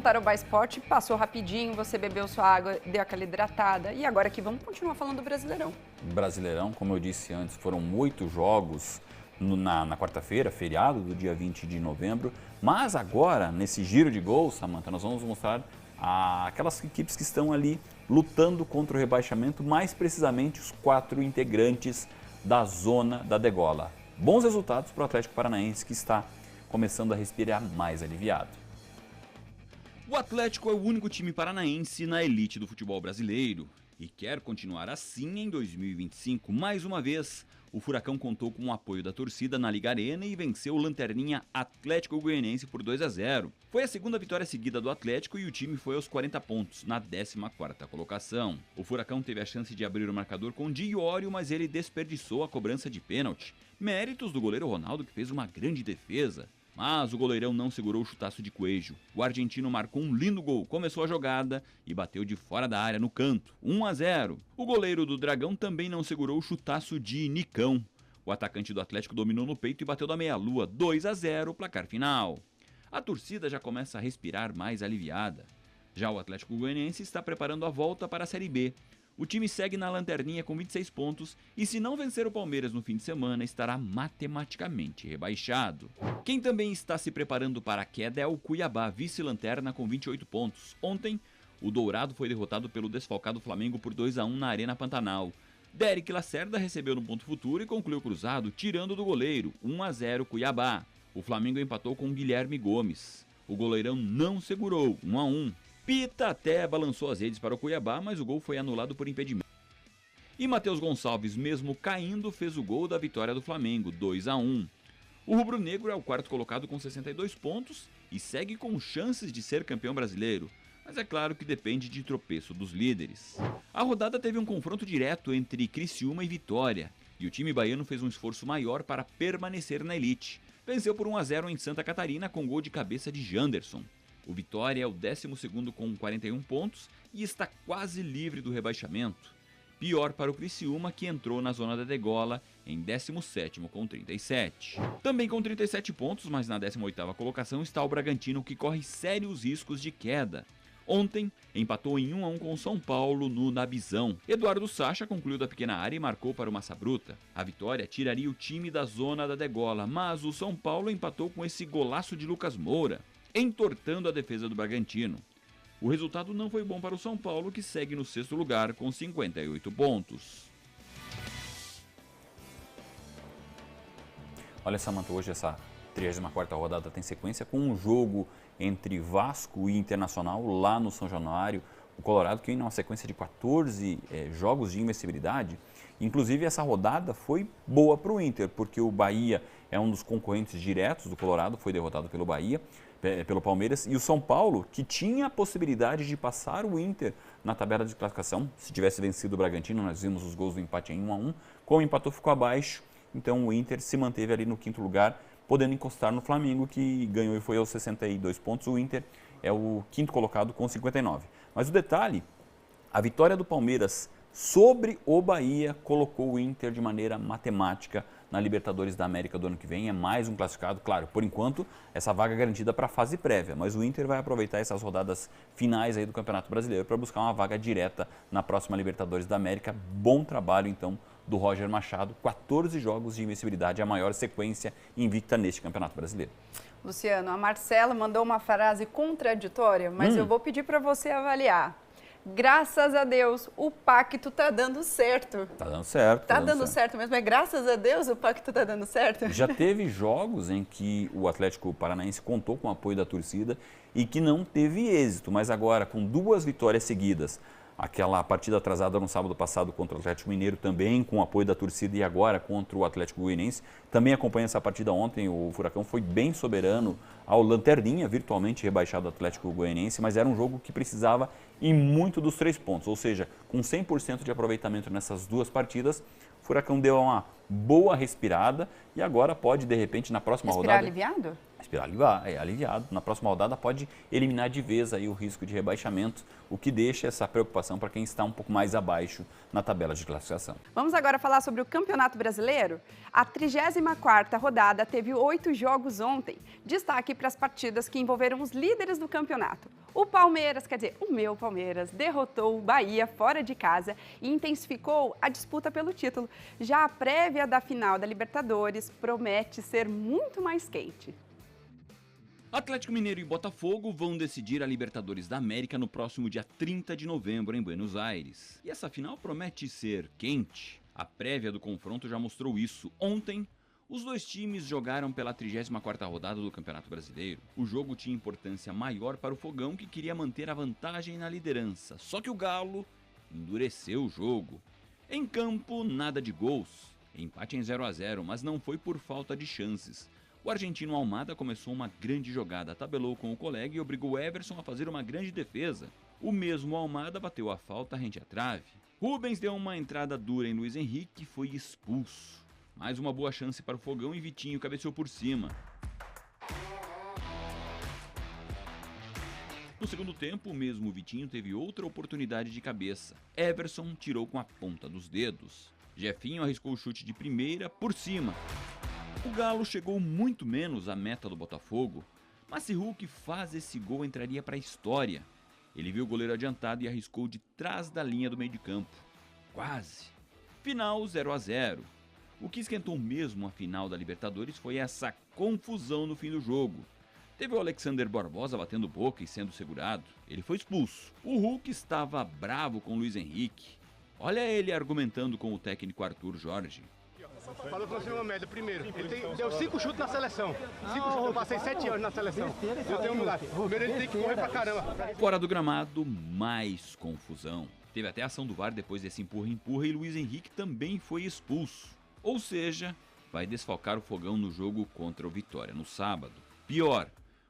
Tarobá Esporte passou rapidinho, você bebeu sua água, deu aquela hidratada. E agora aqui vamos continuar falando do Brasileirão. Brasileirão, como eu disse antes, foram 8 jogos na quarta-feira, feriado do dia 20 de novembro. Mas agora, nesse giro de gols, Samantha, nós vamos mostrar aquelas equipes que estão ali lutando contra o rebaixamento, mais precisamente os 4 integrantes da zona da degola. Bons resultados para o Atlético Paranaense, que está começando a respirar mais aliviado. O Atlético é o único time paranaense na elite do futebol brasileiro e quer continuar assim em 2025. Mais uma vez, o Furacão contou com o apoio da torcida na Liga Arena e venceu o lanterninha Atlético Goianiense por 2-0. Foi a segunda vitória seguida do Atlético e o time foi aos 40 pontos, na 14ª colocação. O Furacão teve a chance de abrir o marcador com Diório, mas ele desperdiçou a cobrança de pênalti. Méritos do goleiro Ronaldo, que fez uma grande defesa. Mas o goleirão não segurou o chutaço de Coelho. O argentino marcou um lindo gol, começou a jogada e bateu de fora da área no canto, 1-0. O goleiro do Dragão também não segurou o chutaço de Nicão. O atacante do Atlético dominou no peito e bateu da meia-lua, 2-0, placar final. A torcida já começa a respirar mais aliviada. Já o Atlético Goianiense está preparando a volta para a Série B. O time segue na lanterninha com 26 pontos e, se não vencer o Palmeiras no fim de semana, estará matematicamente rebaixado. Quem também está se preparando para a queda é o Cuiabá, vice-lanterna com 28 pontos. Ontem, o Dourado foi derrotado pelo desfalcado Flamengo por 2-1 na Arena Pantanal. Derek Lacerda recebeu no ponto futuro e concluiu cruzado, tirando do goleiro, 1-0 Cuiabá. O Flamengo empatou com Guilherme Gomes. O goleirão não segurou, 1-1. Pita até balançou as redes para o Cuiabá, mas o gol foi anulado por impedimento. E Matheus Gonçalves, mesmo caindo, fez o gol da vitória do Flamengo, 2-1. O rubro-negro é o quarto colocado com 62 pontos e segue com chances de ser campeão brasileiro, mas é claro que depende de tropeço dos líderes. A rodada teve um confronto direto entre Criciúma e Vitória, e o time baiano fez um esforço maior para permanecer na elite. Venceu por 1-0 em Santa Catarina com gol de cabeça de Janderson. O Vitória é o 12º com 41 pontos e está quase livre do rebaixamento. Pior para o Criciúma, que entrou na zona da degola em 17º com 37. Também com 37 pontos, mas na 18ª colocação está o Bragantino, que corre sérios riscos de queda. Ontem, empatou em 1-1 com o São Paulo no Nabizão. Eduardo Sacha concluiu da pequena área e marcou para o Massa Bruta. A vitória tiraria o time da zona da degola, mas o São Paulo empatou com esse golaço de Lucas Moura, entortando a defesa do Bragantino. O resultado não foi bom para o São Paulo, que segue no 6º lugar com 58 pontos. Olha, Samantha, hoje essa 34ª rodada tem sequência com um jogo entre Vasco e Internacional lá no São Januário. O Colorado que vem numa sequência de 14 jogos de invencibilidade. Inclusive, essa rodada foi boa para o Inter, porque o Bahia é um dos concorrentes diretos do Colorado, foi derrotado pelo Bahia, pelo Palmeiras, e o São Paulo, que tinha a possibilidade de passar o Inter na tabela de classificação, se tivesse vencido o Bragantino. Nós vimos os gols do empate em 1-1, como empatou ficou abaixo, então o Inter se manteve ali no 5º lugar, podendo encostar no Flamengo, que ganhou e foi aos 62 pontos, o Inter é o 5º colocado com 59. Mas o detalhe, a vitória do Palmeiras sobre o Bahia colocou o Inter de maneira matemática na Libertadores da América do ano que vem. É mais um classificado, claro, por enquanto, essa vaga é garantida para a fase prévia, mas o Inter vai aproveitar essas rodadas finais aí do Campeonato Brasileiro para buscar uma vaga direta na próxima Libertadores da América. Bom trabalho, então, do Roger Machado. 14 jogos de invencibilidade, a maior sequência invicta neste Campeonato Brasileiro. Luciano, a Marcela mandou uma frase contraditória, mas eu vou pedir para você avaliar. Graças a Deus, o pacto tá dando certo. Tá dando certo. Tá dando certo mesmo, é graças a Deus o pacto tá dando certo. Já teve jogos em que o Atlético Paranaense contou com o apoio da torcida e que não teve êxito, mas agora com 2 vitórias seguidas, aquela partida atrasada no sábado passado contra o Atlético Mineiro também com o apoio da torcida e agora contra o Atlético Goianiense. Também acompanha essa partida ontem, o Furacão foi bem soberano ao lanterninha, virtualmente rebaixado do Atlético Goianiense, mas era um jogo que precisava e muito dos 3 pontos, ou seja, com 100% de aproveitamento nessas 2 partidas, o Furacão deu uma boa respirada e agora pode, de repente, na próxima rodada... Aliviado? Respirar aliviado. Na próxima rodada pode eliminar de vez aí o risco de rebaixamento, o que deixa essa preocupação para quem está um pouco mais abaixo na tabela de classificação. Vamos agora falar sobre o Campeonato Brasileiro? A 34ª rodada teve 8 jogos ontem. Destaque para as partidas que envolveram os líderes do campeonato. O Palmeiras, quer dizer, o meu Palmeiras, derrotou o Bahia fora de casa e intensificou a disputa pelo título. Já a prévia da final da Libertadores promete ser muito mais quente. Atlético Mineiro e Botafogo vão decidir a Libertadores da América no próximo dia 30 de novembro em Buenos Aires. E essa final promete ser quente. A prévia do confronto já mostrou isso. Ontem, os dois times jogaram pela 34ª rodada do Campeonato Brasileiro. O jogo tinha importância maior para o Fogão, que queria manter a vantagem na liderança. Só que o Galo endureceu o jogo. Em campo, nada de gols. Empate em 0-0, mas não foi por falta de chances. O argentino Almada começou uma grande jogada, tabelou com o colega e obrigou Everson a fazer uma grande defesa. O mesmo Almada bateu a falta rente à trave. Rubens deu uma entrada dura em Luiz Henrique e foi expulso. Mais uma boa chance para o Fogão e Vitinho cabeceou por cima. No segundo tempo, o mesmo Vitinho teve outra oportunidade de cabeça. Everson tirou com a ponta dos dedos. Jefinho arriscou o chute de primeira por cima. O Galo chegou muito menos à meta do Botafogo, mas se Hulk faz esse gol entraria para a história. Ele viu o goleiro adiantado e arriscou de trás da linha do meio de campo. Quase. Final 0-0. O que esquentou mesmo a final da Libertadores foi essa confusão no fim do jogo. Teve o Alexander Barbosa batendo boca e sendo segurado. Ele foi expulso. O Hulk estava bravo com o Luiz Henrique. Olha ele argumentando com o técnico Arthur Jorge. Falou que nós temos uma média, primeiro. Ele deu 5 chutes na seleção. 5 chutes, eu passei 7 anos na seleção. Eu tenho um milagre. Primeiro ele tem que correr pra caramba. Fora do gramado, mais confusão. Teve até ação do VAR depois desse empurra-empurra e Luiz Henrique também foi expulso. Ou seja, vai desfalcar o Fogão no jogo contra o Vitória no sábado. Pior,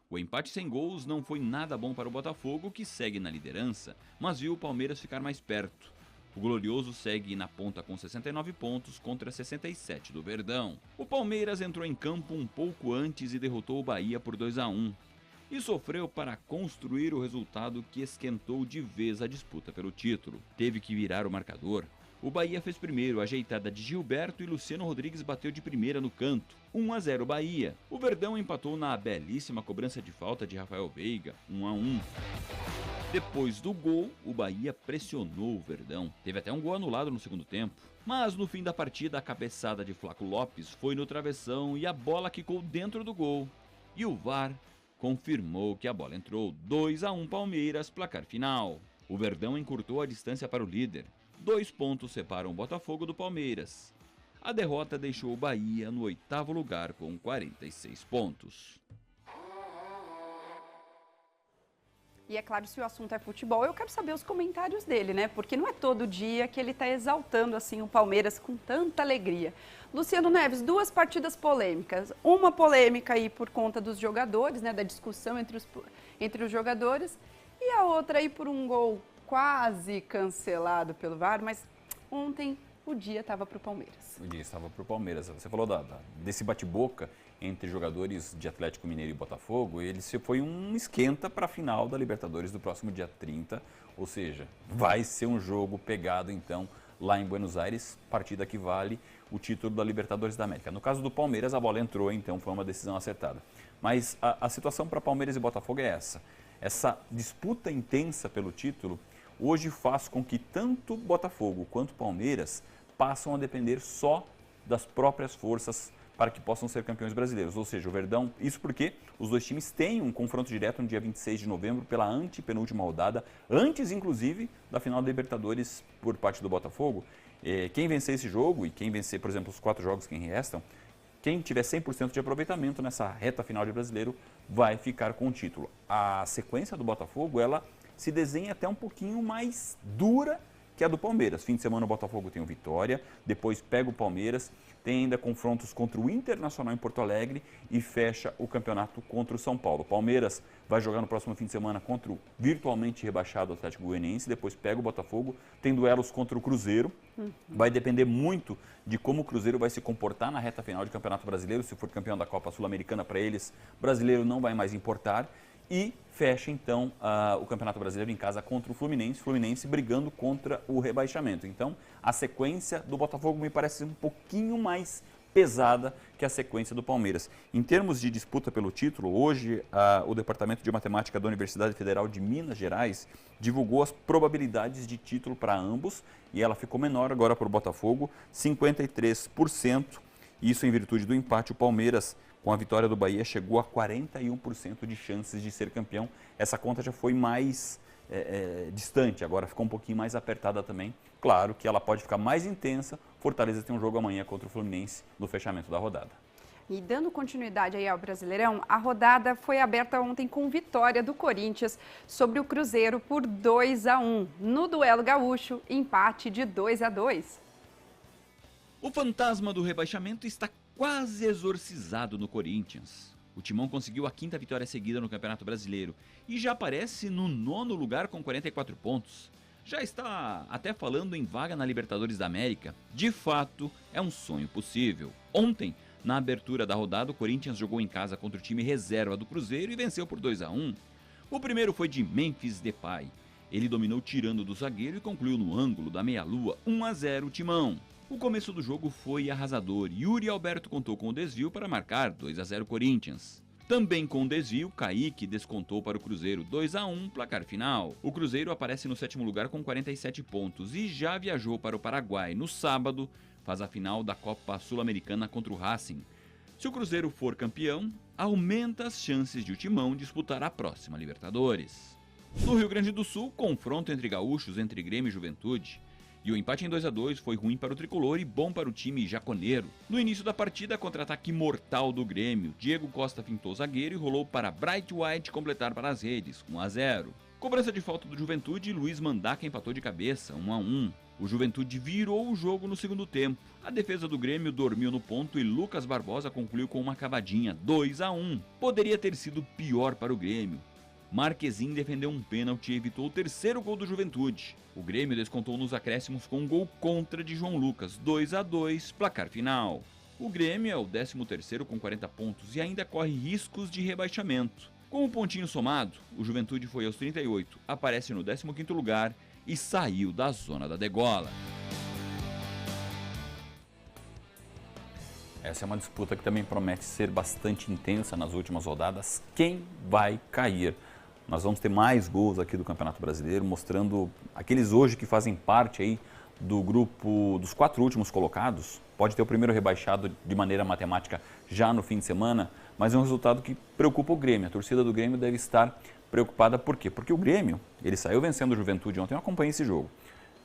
o empate sem gols não foi nada bom para o Botafogo, que segue na liderança, mas viu o Palmeiras ficar mais perto. O Glorioso segue na ponta com 69 pontos contra 67 do Verdão. O Palmeiras entrou em campo um pouco antes e derrotou o Bahia por 2-1. E sofreu para construir o resultado que esquentou de vez a disputa pelo título. Teve que virar o marcador. O Bahia fez primeiro, ajeitada de Gilberto, e Luciano Rodrigues bateu de primeira no canto. 1-0 Bahia. O Verdão empatou na belíssima cobrança de falta de Rafael Veiga, 1-1. Depois do gol, o Bahia pressionou o Verdão. Teve até um gol anulado no segundo tempo. Mas no fim da partida, a cabeçada de Flaco Lopes foi no travessão e a bola quicou dentro do gol. E o VAR confirmou que a bola entrou. 2-1 Palmeiras, placar final. O Verdão encurtou a distância para o líder. 2 pontos separam o Botafogo do Palmeiras. A derrota deixou o Bahia no 8º lugar com 46 pontos. E é claro, se o assunto é futebol, eu quero saber os comentários dele, né? Porque não é todo dia que ele está exaltando assim o Palmeiras com tanta alegria. Luciano Neves, 2 partidas polêmicas. Uma polêmica aí por conta dos jogadores, né? Da discussão entre os jogadores. E a outra aí por um gol quase cancelado pelo VAR, mas ontem o dia estava para o Palmeiras. O dia estava para o Palmeiras. Você falou desse bate-boca entre jogadores de Atlético Mineiro e Botafogo, ele foi um esquenta para a final da Libertadores do próximo dia 30, ou seja, vai ser um jogo pegado então lá em Buenos Aires, partida que vale o título da Libertadores da América. No caso do Palmeiras, a bola entrou, então foi uma decisão acertada. Mas a situação para Palmeiras e Botafogo é essa. Essa disputa intensa pelo título hoje faz com que tanto Botafogo quanto Palmeiras passam a depender só das próprias forças para que possam ser campeões brasileiros. Ou seja, o Verdão, isso porque os dois times têm um confronto direto no dia 26 de novembro pela antepenúltima rodada, antes inclusive da final da Libertadores por parte do Botafogo. Quem vencer esse jogo e quem vencer, por exemplo, os 4 jogos que restam, quem tiver 100% de aproveitamento nessa reta final de brasileiro vai ficar com o título. A sequência do Botafogo, ela se desenha até um pouquinho mais dura que a do Palmeiras. Fim de semana o Botafogo tem o Vitória, depois pega o Palmeiras, tem ainda confrontos contra o Internacional em Porto Alegre e fecha o campeonato contra o São Paulo. O Palmeiras vai jogar no próximo fim de semana contra o virtualmente rebaixado Atlético Goianiense, depois pega o Botafogo, tem duelos contra o Cruzeiro. Vai depender muito de como o Cruzeiro vai se comportar na reta final de Campeonato Brasileiro. Se for campeão da Copa Sul-Americana, para eles, brasileiro não vai mais importar. E fecha então o Campeonato Brasileiro em casa contra o Fluminense brigando contra o rebaixamento. Então a sequência do Botafogo me parece um pouquinho mais pesada que a sequência do Palmeiras. Em termos de disputa pelo título, hoje o Departamento de Matemática da Universidade Federal de Minas Gerais divulgou as probabilidades de título para ambos e ela ficou menor agora para o Botafogo, 53%. Isso em virtude do empate. O Palmeiras, com a vitória do Bahia, chegou a 41% de chances de ser campeão. Essa conta já foi mais distante, agora ficou um pouquinho mais apertada também. Claro que ela pode ficar mais intensa. Fortaleza tem um jogo amanhã contra o Fluminense no fechamento da rodada. E dando continuidade aí ao Brasileirão, a rodada foi aberta ontem com vitória do Corinthians sobre o Cruzeiro por 2-1. No duelo gaúcho, empate de 2-2. O fantasma do rebaixamento está quase exorcizado no Corinthians. O Timão conseguiu a 5ª vitória seguida no Campeonato Brasileiro e já aparece no 9º lugar com 44 pontos. Já está até falando em vaga na Libertadores da América. De fato, é um sonho possível. Ontem, na abertura da rodada, o Corinthians jogou em casa contra o time reserva do Cruzeiro e venceu por 2-1. O primeiro foi de Memphis Depay. Ele dominou tirando do zagueiro e concluiu no ângulo da meia-lua, 1-0 o Timão. O começo do jogo foi arrasador. Yuri Alberto contou com o desvio para marcar 2-0 Corinthians. Também com o desvio, Kaique descontou para o Cruzeiro 2-1, placar final. O Cruzeiro aparece no 7º lugar com 47 pontos e já viajou para o Paraguai no sábado, faz a final da Copa Sul-Americana contra o Racing. Se o Cruzeiro for campeão, aumenta as chances de o Timão disputar a próxima Libertadores. No Rio Grande do Sul, confronto entre gaúchos entre Grêmio e Juventude. E o empate em 2-2 foi ruim para o tricolor e bom para o time jaconeiro. No início da partida, contra-ataque mortal do Grêmio. Diego Costa fintou o zagueiro e rolou para Bright White completar para as redes, 1-0. Cobrança de falta do Juventude e Luiz Mandaca empatou de cabeça, 1-1. O Juventude virou o jogo no segundo tempo. A defesa do Grêmio dormiu no ponto e Lucas Barbosa concluiu com uma cavadinha, 2-1. Poderia ter sido pior para o Grêmio. Marquezin defendeu um pênalti e evitou o 3º gol do Juventude. O Grêmio descontou nos acréscimos com um gol contra de João Lucas, 2-2, placar final. O Grêmio é o 13º com 40 pontos e ainda corre riscos de rebaixamento. Com o pontinho somado, o Juventude foi aos 38, aparece no 15º lugar e saiu da zona da degola. Essa é uma disputa que também promete ser bastante intensa nas últimas rodadas. Quem vai cair? Nós vamos ter mais gols aqui do Campeonato Brasileiro, mostrando aqueles hoje que fazem parte aí do grupo dos 4 últimos colocados. Pode ter o primeiro rebaixado de maneira matemática já no fim de semana, mas é um resultado que preocupa o Grêmio. A torcida do Grêmio deve estar preocupada. Por quê? Porque o Grêmio, ele saiu vencendo o Juventude ontem, eu acompanhei esse jogo.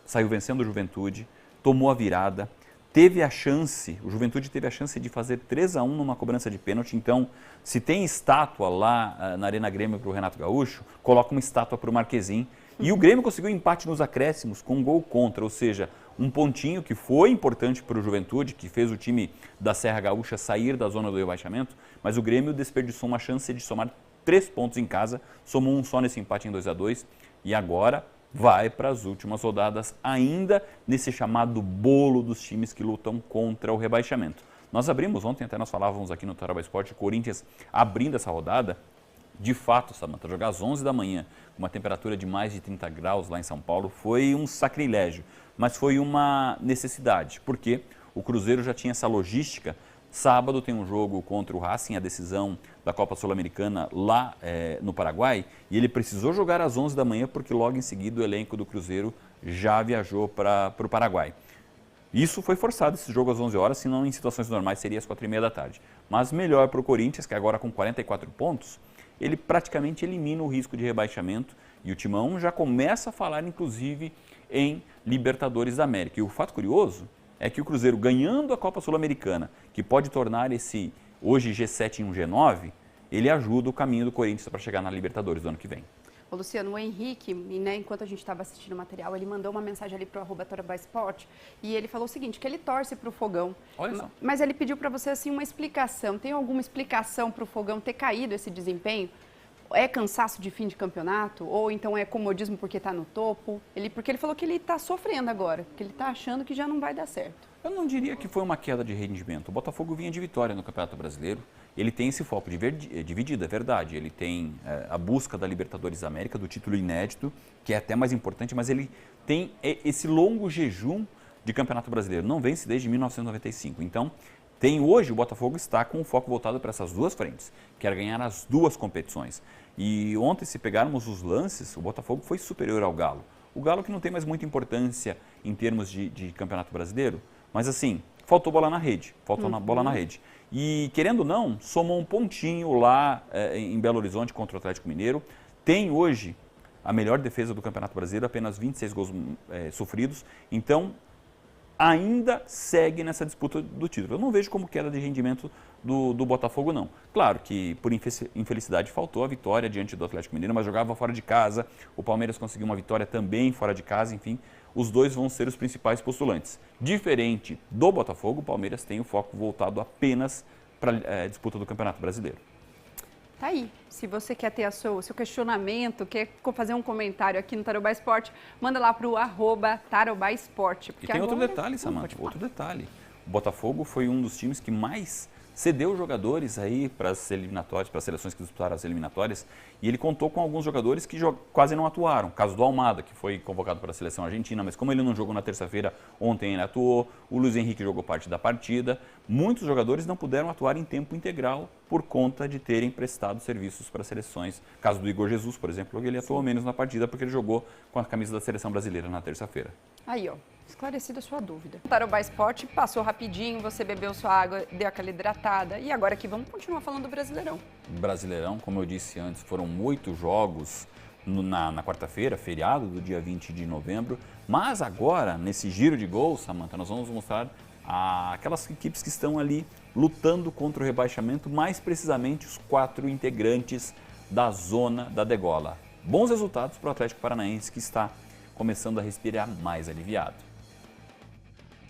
Saiu vencendo o Juventude, tomou a virada, teve a chance, o Juventude teve a chance de fazer 3-1 numa cobrança de pênalti. Então, se tem estátua lá na Arena Grêmio para o Renato Gaúcho, coloca uma estátua para o Marquezin. E o Grêmio conseguiu empate nos acréscimos com um gol contra, ou seja, um pontinho que foi importante para o Juventude, que fez o time da Serra Gaúcha sair da zona do rebaixamento, mas o Grêmio desperdiçou uma chance de somar 3 pontos em casa, somou um só nesse empate em 2-2 e agora vai para as últimas rodadas, ainda nesse chamado bolo dos times que lutam contra o rebaixamento. Nós abrimos ontem, até nós falávamos aqui no Taraba Esporte, o Corinthians abrindo essa rodada, de fato, Samanta, jogar às 11 da manhã, com uma temperatura de mais de 30 graus lá em São Paulo, foi um sacrilégio, mas foi uma necessidade, porque o Cruzeiro já tinha essa logística. Sábado tem um jogo contra o Racing, a decisão da Copa Sul-Americana lá no Paraguai, e ele precisou jogar às 11 da manhã porque logo em seguida o elenco do Cruzeiro já viajou para o Paraguai. Isso foi forçado, esse jogo às 11 horas, senão em situações normais seria às 4h30 da tarde. Mas melhor para o Corinthians, que agora com 44 pontos, ele praticamente elimina o risco de rebaixamento e o Timão já começa a falar inclusive em Libertadores da América. E o fato curioso é que o Cruzeiro, ganhando a Copa Sul-Americana, que pode tornar esse hoje G7 em um G9, ele ajuda o caminho do Corinthians para chegar na Libertadores do ano que vem. Ô Luciano, o Henrique, né, enquanto a gente estava assistindo o material, ele mandou uma mensagem ali para o @TarabaEsport e ele falou o seguinte, que ele torce para o Fogão. Olha só. Mas ele pediu para você assim, uma explicação. Tem alguma explicação para o Fogão ter caído esse desempenho? É cansaço de fim de campeonato? Ou então é comodismo porque está no topo? Porque ele falou que ele está sofrendo agora, que ele está achando que já não vai dar certo. Eu não diria que foi uma queda de rendimento. O Botafogo vinha de vitória no Campeonato Brasileiro. Ele tem esse foco dividido, é verdade. Ele tem a busca da Libertadores da América, do título inédito, que é até mais importante, mas ele tem esse longo jejum de Campeonato Brasileiro. Não vence desde 1995. Então, Hoje o Botafogo está com o foco voltado para essas duas frentes, quer ganhar as duas competições. E ontem, se pegarmos os lances, o Botafogo foi superior ao Galo. O Galo que não tem mais muita importância em termos de Campeonato Brasileiro, mas assim, faltou bola na rede, bola na rede. E querendo ou não, somou um pontinho lá em Belo Horizonte contra o Atlético Mineiro. Tem hoje a melhor defesa do Campeonato Brasileiro, apenas 26 gols sofridos. Então, ainda segue nessa disputa do título. Eu não vejo como queda de rendimento do Botafogo, não. Claro que, por infelicidade, faltou a vitória diante do Atlético Mineiro, mas jogava fora de casa. O Palmeiras conseguiu uma vitória também fora de casa. Enfim, os dois vão ser os principais postulantes. Diferente do Botafogo, o Palmeiras tem o foco voltado apenas para a disputa do Campeonato Brasileiro. Tá aí. Se você quer ter o seu questionamento, quer fazer um comentário aqui no Tarobá Esporte, manda lá para o @Tarobá Esporte. E tem outro detalhe, Samantha, outro detalhe. O Botafogo foi um dos times que mais cedeu jogadores aí para as eliminatórias, para as seleções que disputaram as eliminatórias, e ele contou com alguns jogadores que quase não atuaram. O caso do Almada, que foi convocado para a seleção argentina, mas como ele não jogou na terça-feira, ontem ele atuou. O Luiz Henrique jogou parte da partida. Muitos jogadores não puderam atuar em tempo integral por conta de terem prestado serviços para seleções. O caso do Igor Jesus, por exemplo, ele atuou menos na partida porque ele jogou com a camisa da seleção brasileira na terça-feira. Aí, ó. Esclarecida a sua dúvida. O Tarobá Esporte passou rapidinho, você bebeu sua água, deu aquela hidratada. E agora aqui vamos continuar falando do Brasileirão. Brasileirão, como eu disse antes, foram 8 jogos na quarta-feira, feriado do dia 20 de novembro. Mas agora, nesse giro de gols, Samantha, nós vamos mostrar aquelas equipes que estão ali lutando contra o rebaixamento, mais precisamente os 4 integrantes da zona da degola. Bons resultados para o Atlético Paranaense, que está começando a respirar mais aliviado.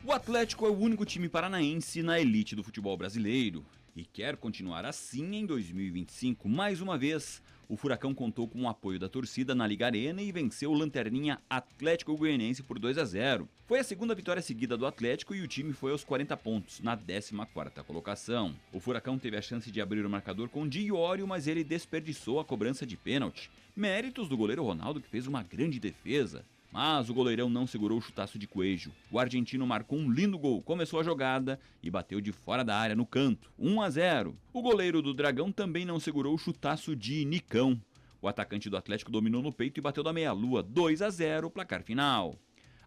O Atlético é o único time paranaense na elite do futebol brasileiro e quer continuar assim em 2025. Mais uma vez, o Furacão contou com o apoio da torcida na Liga Arena e venceu o lanterninha Atlético Goianiense por 2-0. Foi a segunda vitória seguida do Atlético e o time foi aos 40 pontos, na 14ª colocação. O Furacão teve a chance de abrir o marcador com Diório, mas ele desperdiçou a cobrança de pênalti. Méritos do goleiro Ronaldo, que fez uma grande defesa. Mas o goleirão não segurou o chutaço de Coelho. O argentino marcou um lindo gol, começou a jogada e bateu de fora da área no canto, 1-0. O goleiro do Dragão também não segurou o chutaço de Nicão. O atacante do Atlético dominou no peito e bateu da meia-lua, 2-0, placar final.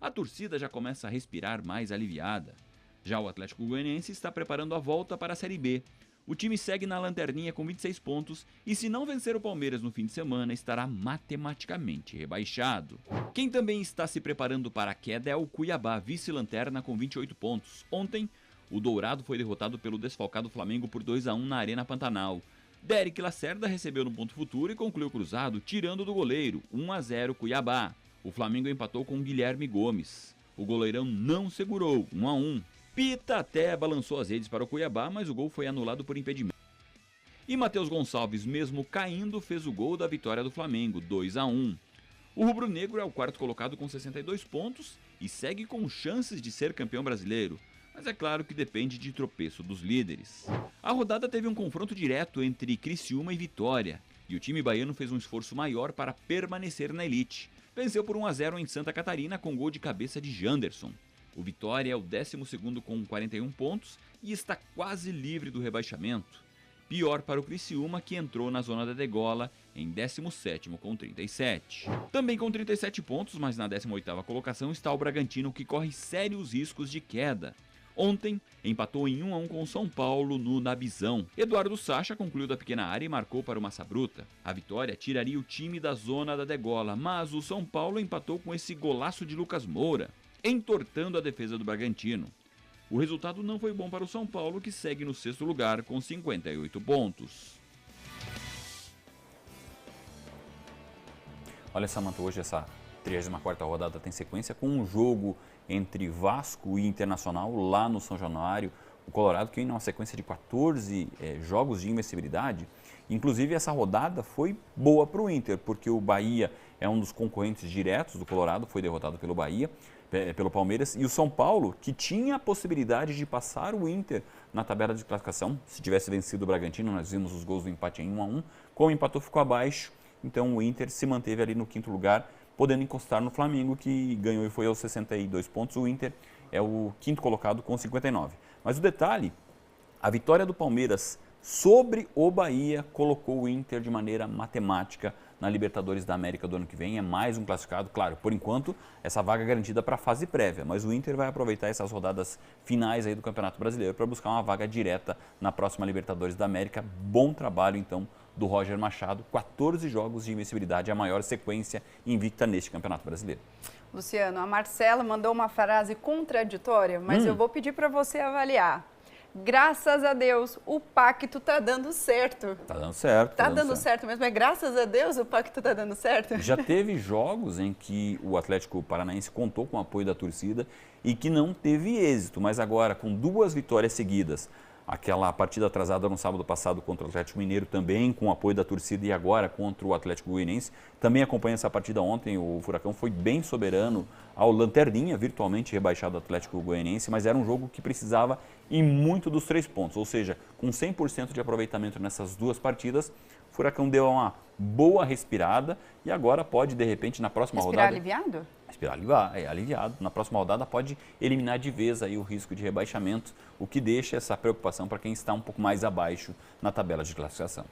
A torcida já começa a respirar mais aliviada. Já o Atlético Goianiense está preparando a volta para a Série B. O time segue na lanterninha com 26 pontos e, se não vencer o Palmeiras no fim de semana, estará matematicamente rebaixado. Quem também está se preparando para a queda é o Cuiabá, vice-lanterna com 28 pontos. Ontem, o Dourado foi derrotado pelo desfalcado Flamengo por 2-1 na Arena Pantanal. Derek Lacerda recebeu no ponto futuro e concluiu cruzado, tirando do goleiro, 1-0 Cuiabá. O Flamengo empatou com Guilherme Gomes. O goleirão não segurou, 1-1. Pita até balançou as redes para o Cuiabá, mas o gol foi anulado por impedimento. E Matheus Gonçalves, mesmo caindo, fez o gol da vitória do Flamengo, 2-1. O rubro-negro é o quarto colocado com 62 pontos e segue com chances de ser campeão brasileiro, mas é claro que depende de tropeço dos líderes. A rodada teve um confronto direto entre Criciúma e Vitória, e o time baiano fez um esforço maior para permanecer na elite. Venceu por 1-0 em Santa Catarina com gol de cabeça de Janderson. O Vitória é o 12º com 41 pontos e está quase livre do rebaixamento. Pior para o Criciúma, que entrou na zona da degola em 17º com 37. Também com 37 pontos, mas na 18ª colocação está o Bragantino, que corre sérios riscos de queda. Ontem, empatou em 1-1 com o São Paulo no Nabizão. Eduardo Sacha concluiu da pequena área e marcou para o Massa Bruta. A vitória tiraria o time da zona da degola, mas o São Paulo empatou com esse golaço de Lucas Moura, entortando a defesa do Bragantino. O resultado não foi bom para o São Paulo, que segue no 6º lugar com 58 pontos. Olha, Samantha, hoje essa 34ª rodada tem sequência com um jogo entre Vasco e Internacional lá no São Januário. O Colorado que vem numa sequência de 14 jogos de invencibilidade. Inclusive, essa rodada foi boa para o Inter, porque o Bahia é um dos concorrentes diretos do Colorado, foi derrotado pelo Bahia, pelo Palmeiras, e o São Paulo, que tinha a possibilidade de passar o Inter na tabela de classificação, se tivesse vencido o Bragantino. Nós vimos os gols do empate em 1-1, como empatou ficou abaixo, então o Inter se manteve ali no 5º lugar, podendo encostar no Flamengo, que ganhou e foi aos 62 pontos. O Inter é o 5º colocado com 59. Mas o detalhe A vitória do Palmeiras sobre o Bahia colocou o Inter de maneira matemática na Libertadores da América do ano que vem. É mais um classificado, claro, por enquanto, essa vaga é garantida para a fase prévia, mas o Inter vai aproveitar essas rodadas finais aí do Campeonato Brasileiro para buscar uma vaga direta na próxima Libertadores da América. Bom trabalho, então, do Roger Machado. 14 jogos de invencibilidade, a maior sequência invicta neste Campeonato Brasileiro. Luciano, a Marcela mandou uma frase contraditória, mas eu vou pedir para você avaliar. Graças a Deus, o pacto tá dando certo. Tá dando certo. Tá dando certo mesmo, é graças a Deus o pacto tá dando certo. Já teve jogos em que o Atlético Paranaense contou com o apoio da torcida e que não teve êxito, mas agora com 2 vitórias seguidas, aquela partida atrasada no sábado passado contra o Atlético Mineiro também com o apoio da torcida e agora contra o Atlético Goianiense. Também acompanhei essa partida ontem, o Furacão foi bem soberano ao lanterninha, virtualmente rebaixado Atlético Goianiense, mas era um jogo que precisava e muito dos 3 pontos, ou seja, com 100% de aproveitamento nessas 2 partidas, o Furacão deu uma boa respirada e agora pode, de repente, na próxima rodada... Aliviado? Respirar aliviado. Na próxima rodada pode eliminar de vez aí o risco de rebaixamento, o que deixa essa preocupação para quem está um pouco mais abaixo na tabela de classificação.